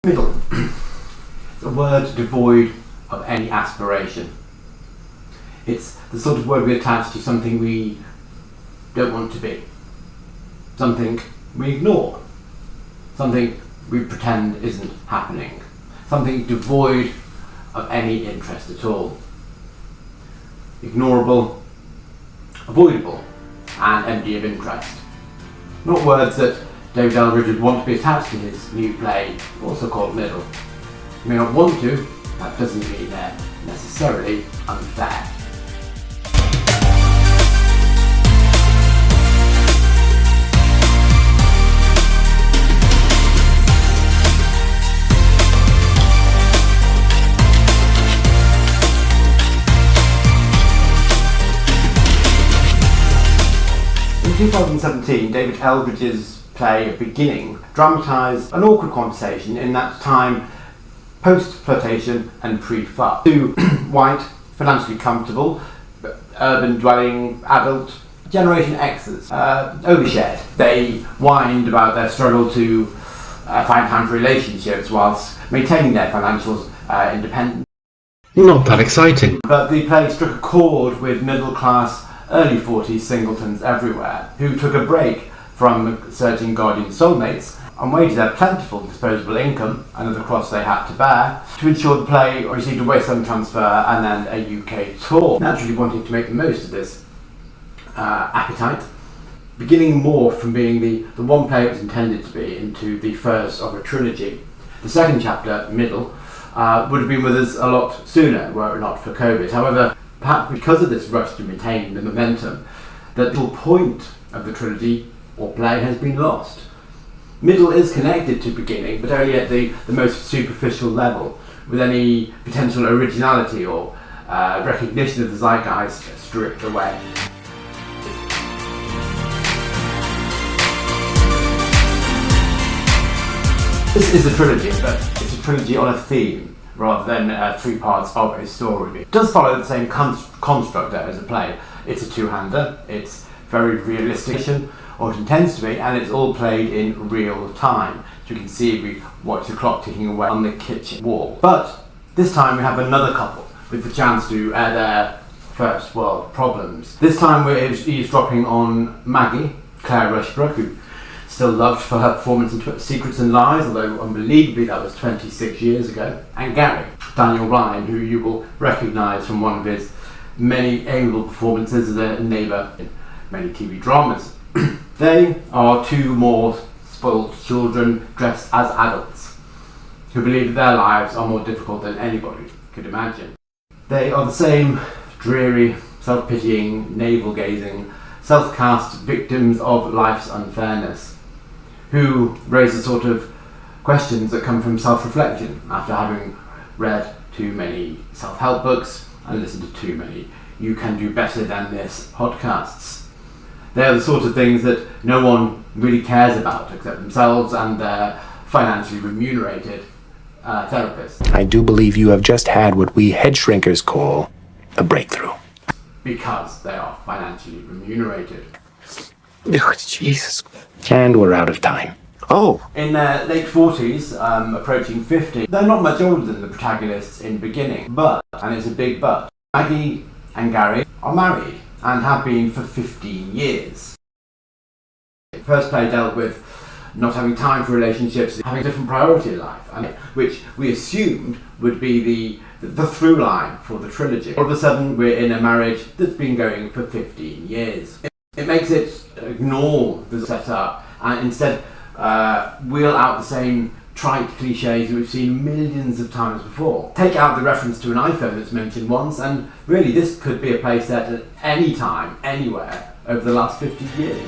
Middle. It's a word devoid of any aspiration. It's the sort of word we attach to something we don't want to be, something we ignore, something we pretend isn't happening, something devoid of any interest at all. Ignorable, avoidable, and empty of interest. Not words that David Eldridge would want to be attached to his new play, also called Middle. You may not want to, that doesn't mean they're necessarily unfair. In 2017, David Eldridge's play Beginning dramatised an awkward conversation in that time post-flirtation and pre-fuck. Two white, financially comfortable, urban dwelling, adult Generation X's overshared. They whined about their struggle to find time for relationships whilst maintaining their financial independence. Not that exciting. But the play struck a chord with middle-class, early 40s singletons everywhere who took a break from searching guardian soulmates and waited their plentiful disposable income, another cross they had to bear, to ensure the play received a West End transfer and then a UK tour. Naturally wanting to make the most of this appetite, Beginning morphed from being the one play it was intended to be into the first of a trilogy. The second chapter, Middle, would have been with us a lot sooner were it not for COVID. However, perhaps because of this rush to maintain the momentum, the whole point of the trilogy or play has been lost. Middle is connected to Beginning, but only at the most superficial level, with any potential originality or recognition of the zeitgeist stripped away. This is a trilogy, but it's a trilogy on a theme, rather than 3 parts of a story. It does follow the same construct as a play. It's a two-hander, it's very realistic, or it intends to be, and it's all played in real time. So you can see we watch the clock ticking away on the kitchen wall. But this time we have another couple with the chance to air their first world problems. This time we're eavesdropping on Maggie, Claire Rushbrook, who still loved for her performance in Secrets and Lies, although unbelievably that was 26 years ago, and Gary, Daniel Ryan, who you will recognise from one of his many amiable performances as a neighbour in many TV dramas. They are two more spoiled children dressed as adults who believe that their lives are more difficult than anybody could imagine. They are the same dreary, self-pitying, navel-gazing, self-cast victims of life's unfairness who raise the sort of questions that come from self-reflection after having read too many self-help books and listened to too many You Can Do Better Than This podcasts. They are the sort of things that no one really cares about except themselves and their financially remunerated therapists. I do believe you have just had what we head shrinkers call a breakthrough. Because they are financially remunerated. Oh, Jesus. And we're out of time. Oh. In their late 40s, approaching 50, they're not much older than the protagonists in Beginning, but, and it's a big but, Maggie and Gary are married and have been for 15 years. The first play dealt with not having time for relationships, having a different priority in life, and which we assumed would be the through line for the trilogy. All of a sudden we're in a marriage that's been going for 15 years. It makes it ignore the setup and instead wheel out the same trite cliches that we've seen millions of times before. Take out the reference to an iPhone that's mentioned once, and really this could be a play set at any time, anywhere, over the last 50 years.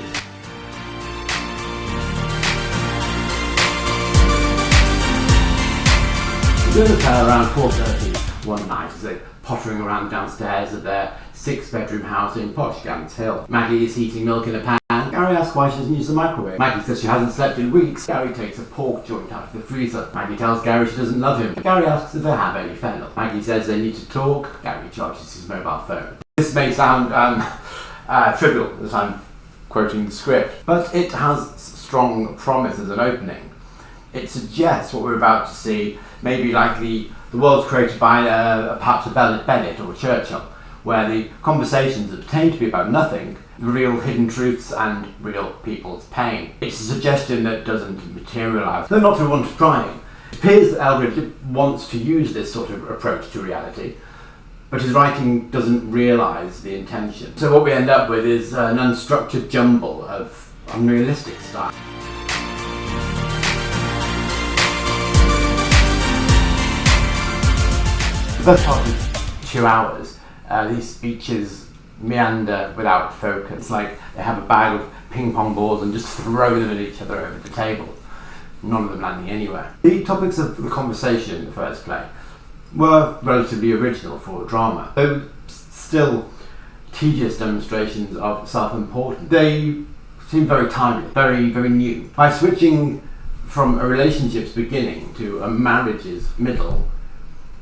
We're going to tell around 4:30 one night as they're pottering around downstairs at their 6-bedroom house in posh Gants Hill. Maggie is heating milk in a pan. Gary asks why she doesn't use the microwave. Maggie says she hasn't slept in weeks. Gary takes a pork joint out of the freezer. Maggie tells Gary she doesn't love him. Gary asks if they have any fennel. Maggie says they need to talk. Gary charges his mobile phone. This may sound trivial as I'm quoting the script, but it has strong promise as an opening. It suggests what we're about to see, maybe like the world's created by perhaps a Bennett or a Churchill, where the conversations that pertain to be about nothing, real hidden truths and real people's pain. It's a suggestion that doesn't materialise, though not everyone is trying. It appears that Eldridge wants to use this sort of approach to reality, but his writing doesn't realise the intention. So what we end up with is an unstructured jumble of unrealistic style. The first part is 2 hours. These speeches meander without focus. It's like they have a bag of ping pong balls and just throw them at each other over the table, none of them landing anywhere. The topics of the conversation in the first play were relatively original for a drama, though still tedious demonstrations of self-importance. They seem very timely, very, very new. By switching from a relationship's beginning to a marriage's middle,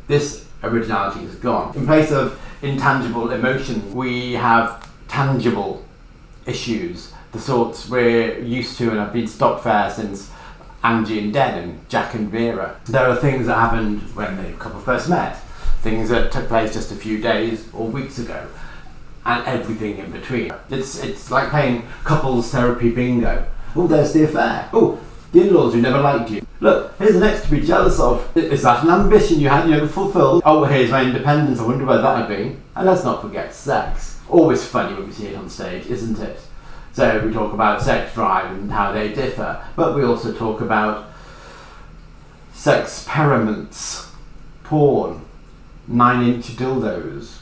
this originality is gone. In place of intangible emotion, we have tangible issues, the sorts we're used to and have been stock fair since Angie and Den and Jack and Vera. There are things that happened when the couple first met, things that took place just a few days or weeks ago, and everything in between. It's like playing couples therapy bingo. Oh, there's the affair. Oh, the in-laws who never liked you. Look, here's the next to be jealous of. Is that an ambition you had, fulfilled? Oh, here's my independence. I wonder where that would be. And let's not forget sex. Always funny when we see it on stage, isn't it? So we talk about sex drive and how they differ, but we also talk about sex experiments, porn, 9-inch dildos,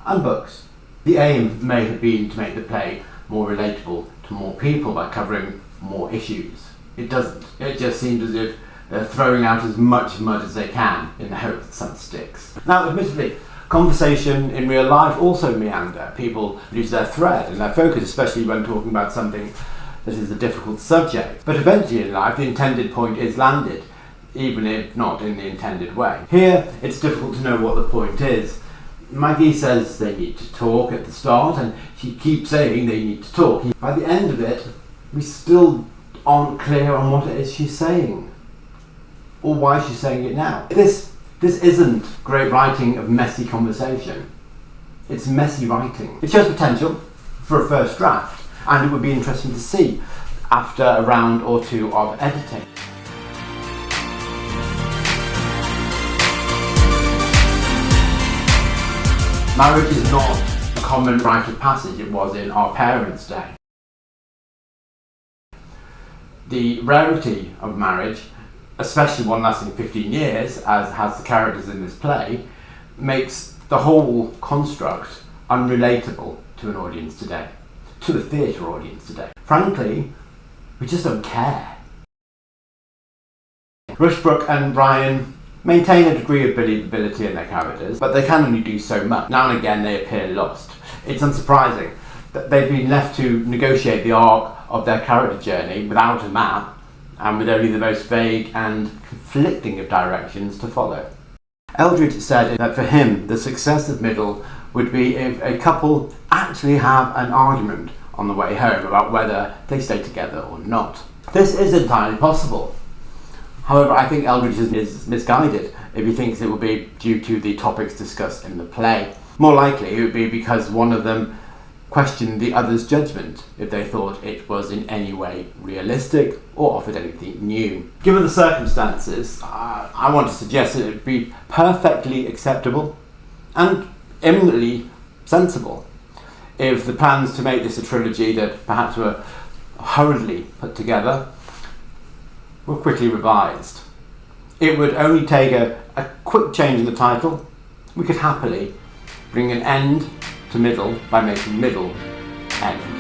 and books. The aim may have been to make the play more relatable to more people by covering more issues. It doesn't. It just seems as if they're throwing out as much mud as they can in the hope that some sticks. Now, admittedly, conversation in real life also meander. People lose their thread and their focus, especially when talking about something that is a difficult subject. But eventually in life, the intended point is landed, even if not in the intended way. Here, it's difficult to know what the point is. Maggie says they need to talk at the start, and she keeps saying they need to talk. By the end of it, we still aren't clear on what it is she's saying, or why she's saying it now. This isn't great writing of messy conversation. It's messy writing. It shows potential for a first draft, and it would be interesting to see after a round or two of editing. Marriage is not a common rite of passage it was in our parents' day. The rarity of marriage, especially one lasting 15 years, as has the characters in this play, makes the whole construct unrelatable to an audience today, to a theatre audience today. Frankly, we just don't care. Rushbrook and Ryan maintain a degree of believability in their characters, but they can only do so much. Now and again they appear lost. It's unsurprising that they've been left to negotiate the arc of their character journey without a map, and with only the most vague and conflicting of directions to follow. Eldridge said that for him, the success of Middle would be if a couple actually have an argument on the way home about whether they stay together or not. This is entirely possible. However, I think Eldridge is misguided if he thinks it will be due to the topics discussed in the play. More likely, it would be because one of them questioned the other's judgment if they thought it was in any way realistic or offered anything new. Given the circumstances, I want to suggest that it would be perfectly acceptable and eminently sensible if the plans to make this a trilogy that perhaps were hurriedly put together were quickly revised. It would only take a quick change in the title. We could happily bring an end to Middle by making Middle end.